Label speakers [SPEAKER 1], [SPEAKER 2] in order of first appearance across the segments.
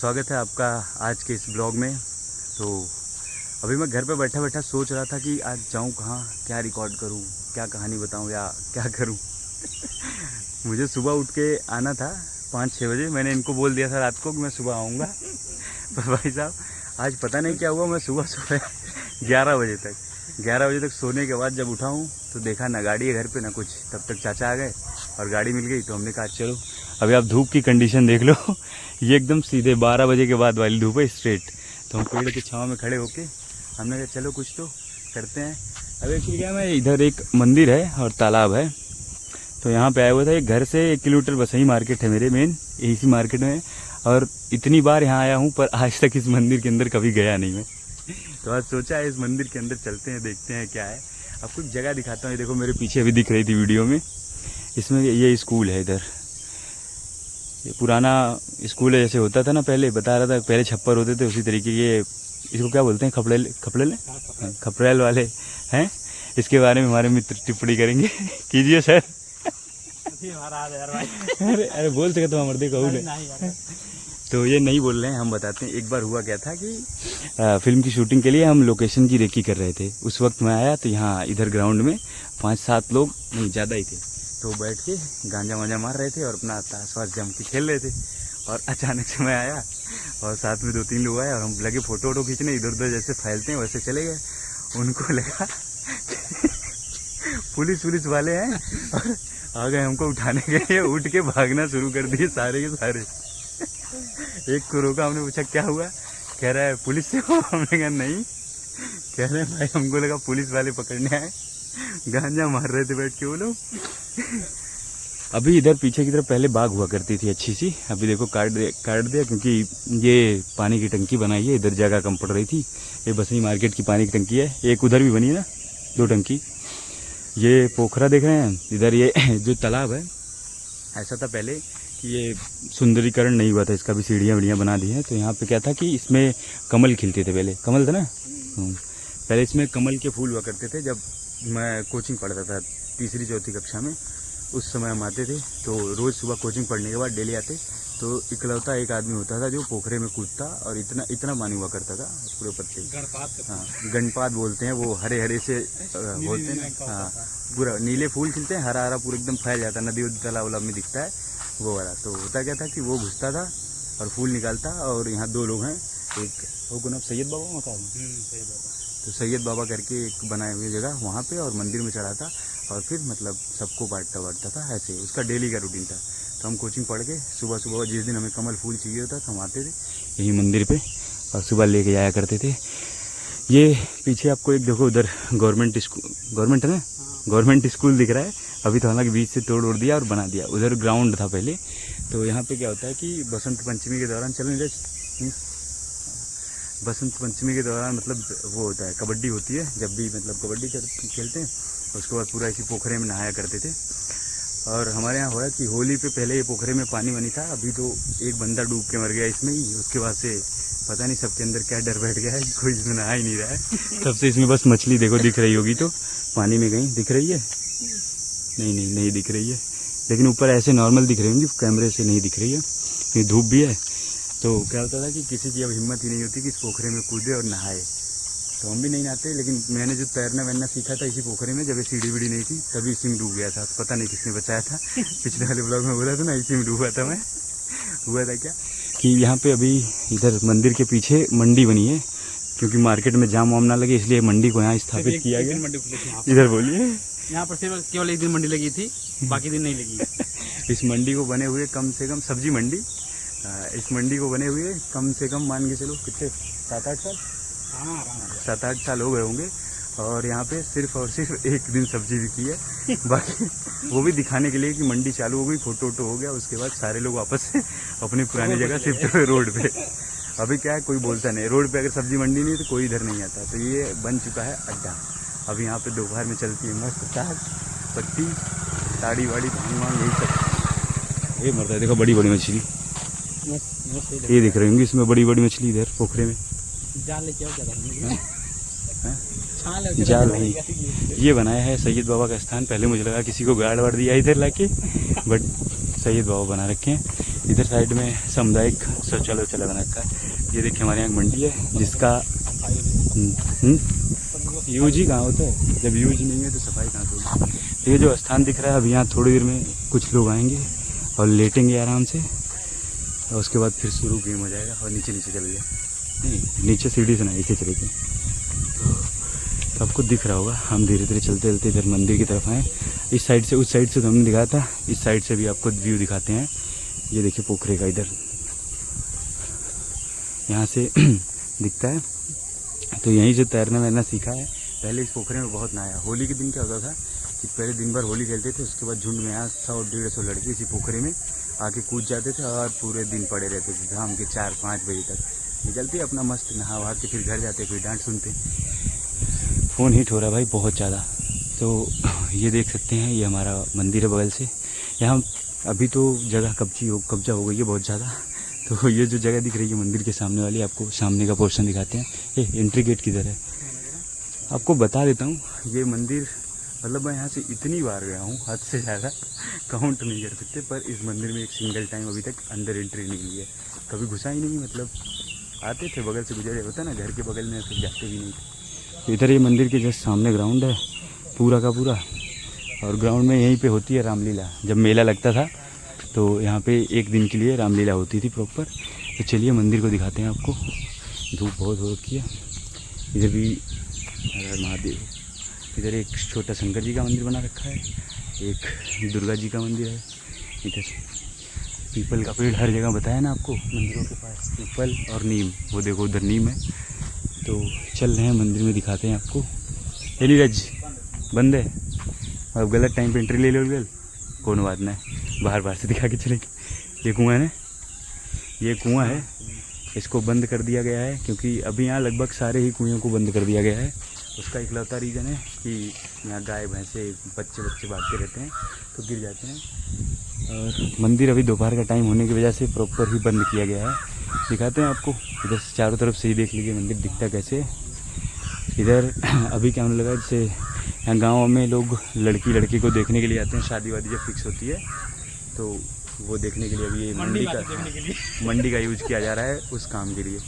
[SPEAKER 1] स्वागत है आपका आज के इस ब्लॉग में। तो अभी मैं घर पे बैठा बैठा सोच रहा था कि आज जाऊं कहाँ, क्या रिकॉर्ड करूं, क्या कहानी बताऊं या क्या करूं। मुझे सुबह उठ के आना था 5-6 बजे। मैंने इनको बोल दिया था रात को कि मैं सुबह आऊँगा। पर भाई साहब आज पता नहीं क्या हुआ, मैं सुबह सुबह 11 बजे तक सोने के बाद जब उठा हूँ तो देखा ना गाड़ी है घर पे ना कुछ। तब तक चाचा आ गए और गाड़ी मिल गई, तो हमने कहा चलो। अभी आप धूप की कंडीशन देख लो। ये एकदम सीधे 12 बजे के बाद वाली धूप है, स्ट्रेट। तो हम पेड़ के छांव में खड़े होके हमने कहा चलो कुछ तो करते हैं। अब एक्चुअली क्या है, इधर एक मंदिर है और तालाब है, तो यहाँ पे आया हुआ था। एक घर से 1 किलोमीटर बसई मार्केट है मेरे मेन, इसी मार्केट में। और इतनी बार यहाँ आया हूँ पर आज तक इस मंदिर के अंदर कभी गया नहीं मैं। तो आज सोचा है इस मंदिर के अंदर चलते हैं, देखते हैं क्या है। आपको एक जगह दिखाता हूँ। ये देखो मेरे पीछे अभी दिख रही थी वीडियो में, इसमें ये स्कूल है इधर। ये पुराना स्कूल है, जैसे होता था ना पहले, बता रहा था पहले छप्पर होते थे उसी तरीके के। इसको क्या बोलते हैं, खपड़ेल वाले हैं। इसके बारे में हमारे मित्र टिप्पणी करेंगे। कीजिए सर। अरे बोल सके तो हमारे कहूँ। तो ये नहीं बोल रहे हैं, हम बताते हैं। एक बार हुआ क्या था कि फिल्म की शूटिंग के लिए हम लोकेशन की रेकी कर रहे थे। उस वक्त मैं आया तो यहाँ इधर ग्राउंड में 5-7 लोग, नहीं ज़्यादा ही थे, तो बैठ के गांजा वांजा मार रहे थे और अपना ताश वाश जम के खेल रहे थे। और अचानक से मैं आया और साथ में 2-3 लोग आए और हम लगे फोटो वोटो खींचने। इधर उधर जैसे फैलते हैं वैसे चले गए। उनको लगा पुलिस वाले हैं और आ गए हमको उठाने के लिए। उठ के भागना शुरू कर दिए सारे के सारे। एक को रोका, हमने पूछा क्या हुआ, कह रहा है पुलिस से हो। हमने कहा नहीं। कह रहे हैं भाई हमको लगा पुलिस वाले पकड़ने आए। गांजा मार रहे थे बैठ के वो लोग। अभी इधर पीछे की तरफ पहले बाग हुआ करती थी अच्छी सी, अभी देखो काट दिया क्योंकि ये पानी की टंकी बनाई है। इधर जगह कम पड़ रही थी। ये बसई मार्केट की पानी की टंकी है, एक उधर भी बनी है ना 2 टंकी। ये पोखरा देख रहे हैं इधर, ये जो तालाब है, ऐसा था पहले कि ये सुंदरीकरण नहीं हुआ था, इसका भी सीढ़ियाँ वीढ़ियाँ बना दी हैं। तो यहाँ पे क्या था कि इसमें कमल खिलते थे, पहले कमल था ना। पहले इसमें कमल के फूल हुआ करते थे। जब मैं कोचिंग पढ़ता था 3री-4थी कक्षा में, उस समय हम आते थे। तो रोज़ सुबह कोचिंग पढ़ने के बाद डेली आते, तो इकलौता एक आदमी होता था जो पोखरे में कूदता और इतना पानी हुआ करता था पूरे पत्ते। हाँ, गणपात बोलते हैं वो, हरे हरे से होते हैं। हाँ, पूरा नीले फूल खिलते हैं, हरा हरा पूरा एकदम फैल जाता है, नदी तालाब वालाब में दिखता है वो वाला। तो होता क्या था कि वो घुसता था और फूल निकालता। और यहाँ 2 लोग हैं, एक वो को नाम सैयद बाबा मकान, तो सैयद बाबा करके एक बनाए हुए जगह वहाँ पे, और मंदिर में चढ़ाता और फिर मतलब सबको बांटता था ऐसे। उसका डेली का रूटीन था। तो हम कोचिंग पढ़ के सुबह सुबह जिस दिन हमें कमल फूल चाहिए होता था हम आते थे यही मंदिर पे और सुबह लेके जाया करते थे। ये पीछे आपको एक देखो उधर गवर्नमेंट है ना, गवर्नमेंट स्कूल दिख रहा है। अभी तो हालांकि बीच से तोड़ दिया और बना दिया। उधर ग्राउंड था पहले। तो यहाँ पे क्या होता है कि बसंत पंचमी के दौरान बसंत पंचमी के दौरान मतलब वो होता है, कबड्डी होती है। जब भी मतलब कबड्डी खेलते हैं उसके बाद पूरा इसी पोखरे में नहाया करते थे। और हमारे यहाँ हुआ कि होली पे पहले ये पोखरे में पानी बनी था, अभी तो एक बंदा डूब के मर गया इसमें ही। उसके बाद से पता नहीं सबके अंदर क्या डर बैठ गया है, कोई इसमें नहा ही नहीं रहा है। तब से इसमें बस मछली देखो दिख रही होगी, तो पानी में कहीं दिख रही है? नहीं दिख रही है, लेकिन ऊपर ऐसे नॉर्मल दिख रही होंगी, कैमरे से नहीं दिख रही है क्योंकि धूप भी है। तो क्या होता था कि किसी की अब हिम्मत ही नहीं होती कि इस पोखरे में कूदे और नहाए। तो हम भी नहीं नहाते, लेकिन मैंने जो तैरना वैरना सीखा था इसी पोखरे में, जब ये सीढ़ी वीढ़ी नहीं थी तभी इसी में डूब गया था। पता नहीं किसने बचाया था। पिछले वाले ब्लॉग में बोला था ना, इसी में डूबा था मैं। हुआ था क्या कि यहाँ पे अभी इधर मंदिर के पीछे मंडी बनी है, क्योंकि मार्केट में जाम वाम ना लगे इसलिए मंडी को यहाँ स्थापित किया गया। इधर बोलिए,
[SPEAKER 2] यहाँ पर सिर्फ केवल एक दिन मंडी लगी थी, बाकी दिन नहीं लगी।
[SPEAKER 1] इस मंडी को बने हुए कम से कम, सब्जी मंडी, इस मंडी को बने हुए कम से कम मान के चलो कितने 7-8 साल, 7-8 साल हो गए होंगे। और यहाँ पे सिर्फ और सिर्फ एक दिन सब्जी भी की है। बाकी वो भी दिखाने के लिए कि मंडी चालू हो गई, फोटो वोटो हो गया। उसके बाद सारे लोग वापस से अपनी पुरानी जगह शिफ्ट हुए रोड पे। अभी क्या है, कोई बोलता नहीं। रोड पे अगर सब्जी मंडी नहीं तो कोई इधर नहीं आता। तो ये बन चुका है अड्डा। अभी यहाँ पे दोपहर में चलती है मस्त साग पत्ती ताड़ी वाड़ी भांग वांग यही सब। ये मरता है, देखो बड़ी बड़ी मछली ये दिख रही होंगी इसमें, बड़ी बड़ी मछली इधर पोखरे में।
[SPEAKER 2] जाल लेके आओ क्या
[SPEAKER 1] हैं?
[SPEAKER 2] छाल है,
[SPEAKER 1] जाल नहीं, ये बनाया है सैयद बाबा का स्थान। पहले मुझे लगा किसी को गाड़ वाड़ दिया इधर लाके, बट सैयद बाबा बना रखे हैं। इधर साइड में सामुदायिक शौचालय वौचालय बना रखा है। ये देखिए हमारे यहाँ एक मंडी है जिसका यूज ही कहाँ होता है, जब यूज नहीं है तो सफाई कहाँ से होगी। तो ये जो स्थान दिख रहा है, अब यहाँ थोड़ी देर में कुछ लोग आएंगे और लेटेंगे आराम से, और उसके बाद फिर शुरू गेम हो जाएगा और नीचे नीचे चले जाए। नहीं, नीचे सीढ़ी से ना ऐसे चलेगी। तो आपको दिख रहा होगा, हम धीरे धीरे चलते चलते इधर मंदिर की तरफ आए। इस साइड से, उस साइड से तो हमने दिखाया था, इस साइड से भी आपको व्यू दिखाते हैं। ये देखिए पोखरे का इधर यहाँ से दिखता है। तो यहीं से तैरना वैरना सीखा है। पहले इस पोखरे में बहुत नहाया। होली के दिन क्या होता था कि पहले दिन भर होली खेलते थे, उसके बाद झुंड में यहाँ 100-150 लड़के इसी पोखरे में आके कूद जाते थे और पूरे दिन पड़े रहते थे। शाम के 4-5 बजे तक निकलते अपना मस्त नहा वहा के फिर घर जाते, फिर डांट सुनते। फ़ोन हीट हो रहा है भाई बहुत ज़्यादा। तो ये देख सकते हैं, ये हमारा मंदिर है बगल से। यहाँ अभी तो जगह कब्जा हो गई है बहुत ज़्यादा। तो ये जो जगह दिख रही है मंदिर के सामने वाली, आपको सामने का पोर्शन दिखाते हैं। ये एंट्री गेट किधर है आपको बता देता हूँ। ये मंदिर मतलब मैं यहाँ से इतनी बार गया हूँ, हद से ज़्यादा काउंट नहीं कर सकते, पर इस मंदिर में एक सिंगल टाइम अभी तक अंदर एंट्री नहीं ली है। कभी घुसा ही नहीं, मतलब आते थे बगल से गुजरे, होता ना घर के बगल में, फिर जाते भी नहीं थे। इधर ये मंदिर के जस्ट सामने ग्राउंड है पूरा का पूरा, और ग्राउंड में यहीं पे होती है रामलीला। जब मेला लगता था तो यहाँ पे एक दिन के लिए रामलीला होती थी प्रॉपर। तो चलिए मंदिर को दिखाते हैं आपको। धूप बहुत हो रखी है। इधर भी हर महादेव, इधर एक छोटा शंकर जी का मंदिर बना रखा है, एक दुर्गा जी का मंदिर है। इधर पीपल का पेड़ हर जगह बताया ना आपको, मंदिरों के पास पीपल और नीम, वो देखो उधर नीम है। तो चल रहे हैं मंदिर में, दिखाते हैं आपको। नीरज बंद है, अब गलत टाइम पे एंट्री ले लो, कौन बात नहीं, बाहर से दिखा के चलेंगे। ये कुआं है ना, ये कुआं है, इसको बंद कर दिया गया है क्योंकि अभी यहाँ लगभग सारे ही कुएं को बंद कर दिया गया है। उसका इकलौता रीज़न है कि यहाँ गाय भैंसे बच्चे भागते रहते हैं तो गिर जाते हैं। और मंदिर अभी दोपहर का टाइम होने की वजह से प्रॉपर ही बंद किया गया है। दिखाते हैं आपको, इधर से चारों तरफ से ही देख लीजिए मंदिर दिखता कैसे। इधर अभी क्या होने लगा, जैसे यहाँ गाँव में लोग लड़की को देखने के लिए आते हैं, शादी वादी जब फिक्स होती है तो वो देखने के लिए अभी ये मंडी का यूज किया जा रहा है उस काम के लिए।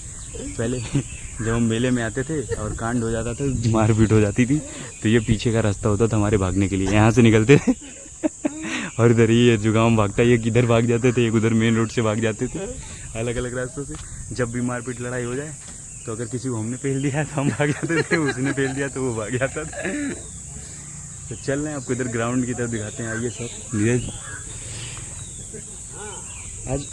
[SPEAKER 1] पहले जब हम मेले में आते थे और कांड हो जाता था, मारपीट हो जाती थी, तो ये पीछे का रास्ता होता था हमारे भागने के लिए, यहाँ से निकलते थे और इधर ये जुगाम भागता है, ये किधर भाग जाते थे, एक उधर मेन रोड से भाग जाते थे, अलग अलग रास्तों से। जब भी मारपीट लड़ाई हो जाए तो अगर किसी को हमने पेल दिया तो हम भाग जाते थे, उसने पेल दिया तो वो भाग जाता था। तो चल रहे हैं आपको इधर ग्राउंड की तरफ दिखाते हैं। आइए सर, आज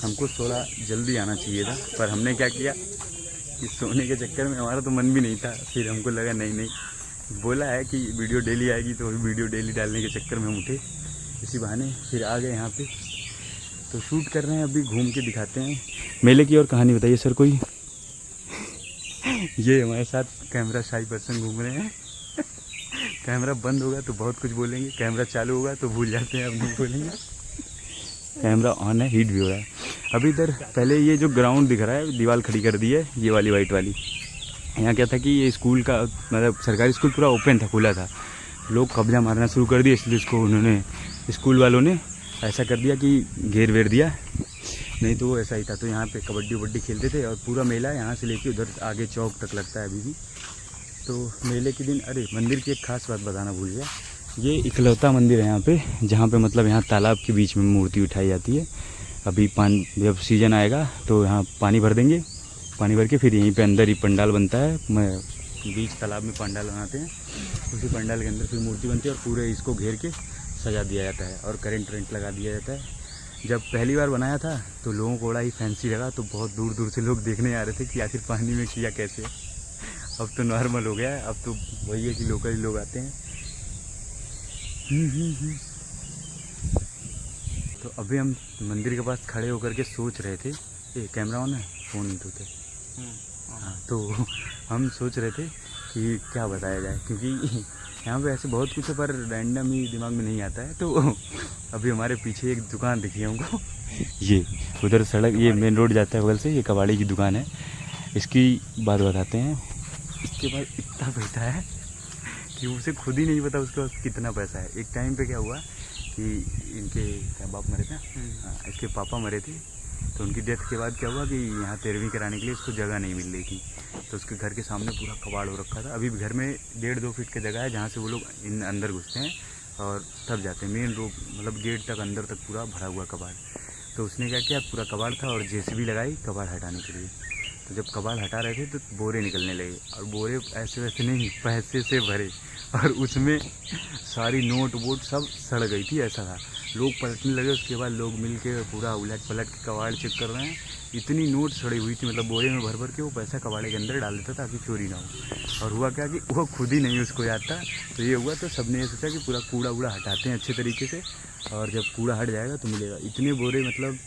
[SPEAKER 1] हमको थोड़ा जल्दी आना चाहिए था, पर हमने क्या किया कि सोने के चक्कर में हमारा तो मन भी नहीं था। फिर हमको लगा नहीं, बोला है कि वीडियो डेली आएगी, तो वीडियो डेली डालने के चक्कर में हम उठे, इसी बहाने फिर आ गए यहाँ पे। तो शूट कर रहे हैं, अभी घूम के दिखाते हैं मेले की और कहानी बताइए सर कोई। ये हमारे साथ कैमरा शाही पर्सन घूम रहे हैं। कैमरा बंद होगा तो बहुत कुछ बोलेंगे, कैमरा चालू होगा तो भूल जाते हैं, अब नहीं बोलेंगे। कैमरा ऑन है, हीट भी हो रहा है। अभी इधर पहले ये जो ग्राउंड दिख रहा है, दीवार खड़ी कर दी है ये वाली वाइट वाली। यहाँ क्या था कि ये स्कूल का, मतलब सरकारी स्कूल पूरा ओपन था, खुला था, लोग कब्जा मारना शुरू कर दिया, इसलिए इसको उन्होंने, स्कूल वालों ने ऐसा कर दिया कि घेर वेर दिया, नहीं तो वो ऐसा ही था। तो यहाँ पे कबड्डी वबड्डी खेलते थे और पूरा मेला यहाँ से लेके उधर आगे चौक तक लगता है अभी भी। तो मेले के दिन, अरे मंदिर की एक खास बात बताना भूल गया, ये इकलौता मंदिर है यहाँ पे जहाँ पे मतलब यहाँ तालाब के बीच में मूर्ति उठाई जाती है। अभी जब सीज़न आएगा तो यहाँ पानी भर देंगे, पानी भर के फिर यहीं पे अंदर ही पंडाल बनता है, बीच तालाब में पंडाल बनाते हैं, उसी पंडाल के अंदर फिर मूर्ति बनती है और पूरे इसको घेर के सजा दिया जाता है और करंट लगा दिया जाता है। जब पहली बार बनाया था तो लोगों को बड़ा ही फैंसी लगा, तो बहुत दूर दूर से लोग देखने आ रहे थे कि आखिर पानी में किया कैसे। अब तो नॉर्मल हो गया है, अब तो वही है कि लोकल लोग आते हैं। तो अभी हम मंदिर के पास खड़े होकर के सोच रहे थे, ये कैमरा ऑन है, फ़ोन नहीं तो थे, हाँ, तो हम सोच रहे थे कि क्या बताया जाए, क्योंकि यहाँ पे ऐसे बहुत कुछ है पर रैंडम ही दिमाग में नहीं आता है। तो अभी हमारे पीछे एक दुकान दिखी है हमको, ये उधर सड़क, ये मेन रोड जाता है बगल से, ये कबाड़ी की दुकान है। इसकी बात बताते हैं, उसके पास इतना पैसा है कि उसे खुद ही नहीं पता उसके पास कितना पैसा है। एक टाइम पे क्या हुआ कि इनके क्या बाप मरे थे, हाँ, इसके पापा मरे थे। तो उनकी डेथ के बाद क्या हुआ कि यहाँ 13वीं कराने के लिए इसको जगह नहीं मिल रही थी। तो उसके घर के सामने पूरा कबाड़ हो रखा था। अभी घर में 1.5-2 फीट की जगह है जहाँ से वो लोग इन अंदर घुसते हैं और तब जाते हैं। मेन रोड मतलब गेट तक अंदर तक पूरा भरा हुआ कबाड़। तो उसने क्या किया, पूरा कबाड़ था और जेसीबी लगाई कबाड़ हटाने के लिए। तो जब कबाड़ हटा रहे थे तो बोरे निकलने लगे और बोरे ऐसे वैसे नहीं, पैसे से भरे और उसमें सारी नोट वोट सब सड़ गई थी। ऐसा था, लोग पलटने लगे। उसके बाद लोग मिल के पूरा उलट पलट के कबाड़ चेक कर रहे हैं। इतनी नोट सड़ी हुई थी, मतलब बोरे में भर भर के वो पैसा कबाड़े के अंदर डाल देता ताकि चोरी ना हो। और हुआ क्या कि वो खुद ही नहीं उसको याद था। तो ये हुआ, तो सबने ये सोचा कि पूरा कूड़ा वूड़ा हटाते हैं अच्छे तरीके से और जब कूड़ा हट जाएगा तो मिलेगा। इतने बोरे मतलब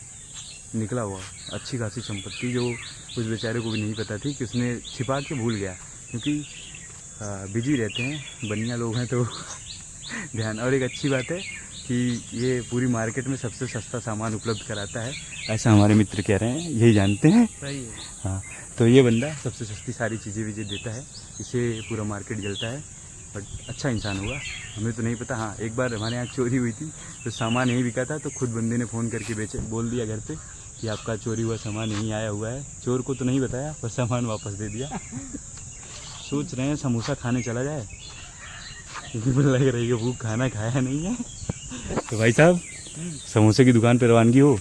[SPEAKER 1] निकला हुआ अच्छी खासी संपत्ति जो उस बेचारे को भी नहीं पता थी कि उसने छिपा के भूल गया, क्योंकि बिजी रहते हैं, बनिया लोग हैं तो ध्यान। और एक अच्छी बात है कि ये पूरी मार्केट में सबसे सस्ता सामान उपलब्ध कराता है, ऐसा हमारे मित्र कह रहे हैं, यही जानते हैं।
[SPEAKER 2] सही है।
[SPEAKER 1] हाँ, तो ये बंदा सबसे सस्ती सारी चीज़ें वीजें देता है, इसे पूरा मार्केट जलता है। बट अच्छा इंसान हुआ, हमें तो नहीं पता। हाँ, एक बार हमारे यहाँ चोरी हुई थी तो सामान यहीं बिका था, तो खुद बंदे ने फ़ोन करके बोल दिया घर पे कि आपका चोरी हुआ सामान यहीं आया हुआ है। चोर को तो नहीं बताया पर सामान वापस दे दिया। सोच रहे हैं समोसा खाने चला जाए, क्योंकि मुझे लग रही है भूख, खाना खाया नहीं है। तो भाई साहब, समोसे की दुकान पर रवानगी हो।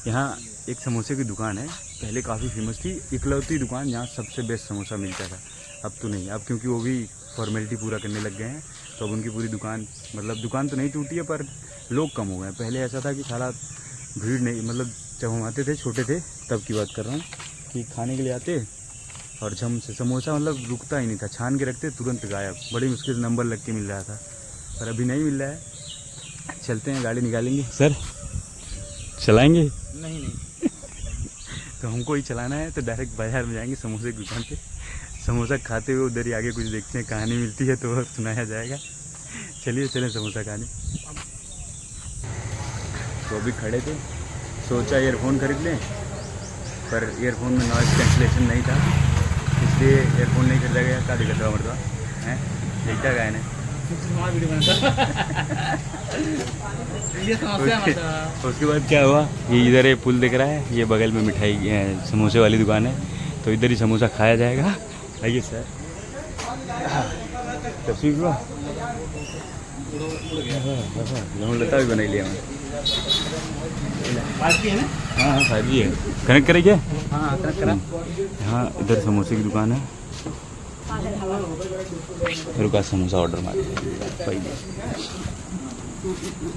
[SPEAKER 1] यहाँ एक समोसे की दुकान है, पहले काफ़ी फेमस थी, इकलौती दुकान जहाँ सबसे बेस्ट समोसा मिलता था। अब तो नहीं, अब क्योंकि वो भी फॉर्मेलिटी पूरा करने लग गए हैं, तो अब उनकी पूरी दुकान, मतलब दुकान तो नहीं टूटी है पर लोग कम हो गए हैं। पहले ऐसा था कि सारा भीड़ नहीं, मतलब जब हम आते थे छोटे थे तब की बात कर रहा हूँ कि खाने के लिए आते और झम से समोसा मतलब रुकता ही नहीं था, छान के रखते तुरंत गायब। बड़ी मुश्किल से नंबर लग के मिल रहा था, पर अभी नहीं मिल रहा है। चलते हैं, गाड़ी निकालेंगे। सर चलाएंगे?
[SPEAKER 2] नहीं
[SPEAKER 1] तो हमको ही चलाना है, तो डायरेक्ट बाजार में जाएंगे समोसे की दुकान पे, समोसा खाते हुए उधर ही आगे कुछ देखते हैं, कहानी मिलती है तो सुनाया जाएगा। चलिए चलें समोसा खाने। तो अभी खड़े थे, सोचा ईयरफोन खरीद लें, पर ईयरफोन में नॉइज़ कैंसलेशन नहीं था, इसलिए ईयरफोन नहीं खरीदा गया। का दिक्कत हुआ मरता है, देखता गाय ने। उसके बाद क्या हुआ, ये इधर ये पुल दिख रहा है, ये बगल में मिठाई समोसे वाली दुकान है, तो इधर ही समोसा खाया जाएगा। आइए सर, तस्वीर हुआ लता भी बना लिया मैं। हाँ हाँ 5G है, कनेक्ट करेंगे।
[SPEAKER 2] हाँ कनेक्ट करा।
[SPEAKER 1] हाँ, इधर समोसे की दुकान है, रुका समोसा ऑर्डर मार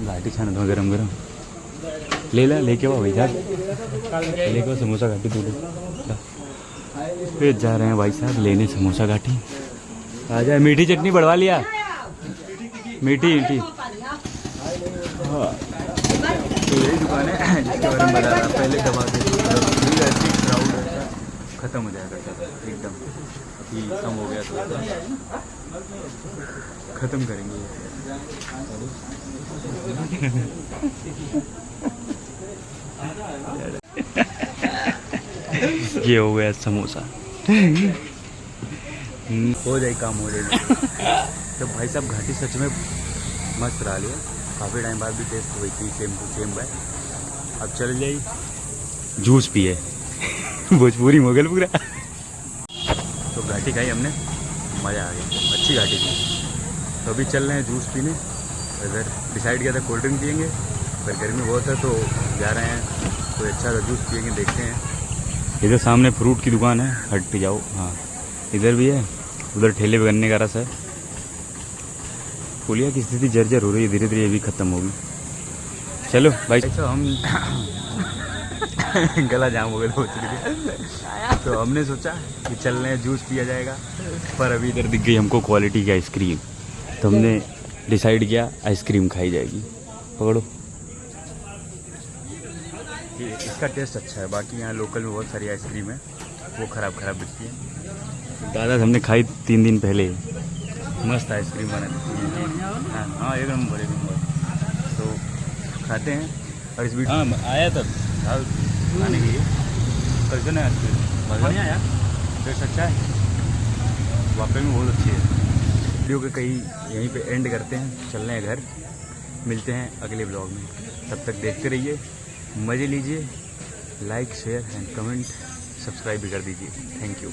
[SPEAKER 1] घाटी खाना था गरम गरम ले ला, लेके आओ भाई साहब, लेके आओ समोसा घाटी दूध। फिर जा रहे हैं भाई साहब लेने समोसा घाटी। आ जाए, मीठी चटनी बढ़वा लिया, मीठी मीठी। हाँ, तो यही दुकान है जिसके बारे में बता रहा, पहले दबा के ऐसी क्राउड ऐसा ख़त्म हो जाया करता था एकदम, अभी कम हो गया तो ख़त्म करेंगे। ये हो गया समोसा, हो जाए काम, हो जाएगी। तो भाई साहब घाटी सच में मस्त रहा लिया, काफ़ी टाइम बाद भी टेस्ट हुई थी, सेम टू सेम भाई। अब चल जाइए, जूस पिए भोजपुरी मोगल पूरा। तो घाटी खाई हमने, मज़ा आ गया, अच्छी घाटी थी। तो अभी चल रहे हैं जूस पीने। इधर डिसाइड किया था कोल्ड ड्रिंक पियेंगे, पर गर्मी बहुत है तो जा रहे हैं कोई अच्छा सा जूस पियेंगे, देखते हैं। इधर सामने फ्रूट की दुकान है, हट पे जाओ। हाँ, इधर भी है, उधर ठेले पे गन्ने का रस है। पुलिया की स्थिति जर्जर हो रही है, धीरे धीरे ये भी ख़त्म होगी। चलो भाई साहब, हम गला जाम हो गया तो हमने सोचा कि चल रहे हैं जूस पिया जाएगा, पर अभी इधर दिख गई हमको क्वालिटी की आइसक्रीम, तो हमने डिसाइड किया आइसक्रीम खाई जाएगी। पकड़ो, इसका टेस्ट अच्छा है, बाकी यहाँ लोकल में बहुत सारी आइसक्रीम है वो ख़राब बिकती है। दादा हमने खाई 3 दिन पहले, मस्त आइसक्रीम बना देती है। हाँ एक नंबर तो खाते हैं। और इस वीडियो हाँ आया तब खाने के लिए, कैसे ना आइसक्रीम मज़ा आया, टेस्ट अच्छा है। वाकई में बहुत अच्छी है। वीडियो के कहीं यहीं पे एंड करते हैं, चल रहे हैं घर। मिलते हैं अगले ब्लॉग में, तब तक देखते रहिए, मज़े लीजिए। Like share and comment subscribe भी कर दीजिए। Thank you.